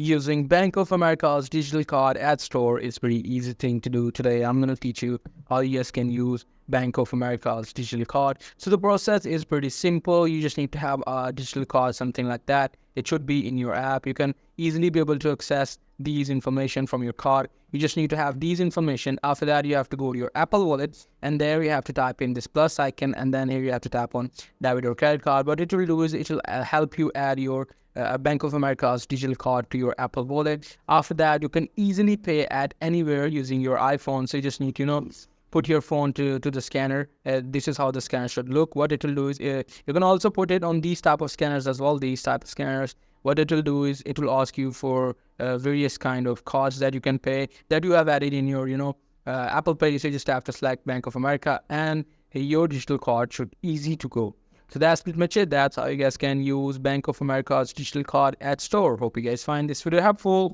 Using Bank of America's digital card at store is pretty easy thing to do. Today I'm going to teach you how you guys can use Bank of America's digital card. So the process is pretty simple. You just need to have a digital card, something like that. It should be in your app. You can easily be able to access these information from your card. You just need to have these information. After that, you have to go to your Apple Wallet, and there you have to type in this plus icon, and then here you have to tap on debit or credit card. What it will do is it will help you add your Bank of America's digital card to your Apple Wallet. After that, you can easily pay at anywhere using your iPhone. So you just need to, put your phone to the scanner. This is how the scanner should look. What it will do is you can also put it on these type of scanners as well. These type of scanners. What it will do is it will ask you for various kind of cards that you can pay that you have added in your, Apple Pay. So you just have to select Bank of America and your digital card should easy to go. So that's pretty much it. That's how you guys can use Bank of America's digital card at store. Hope you guys find this video helpful.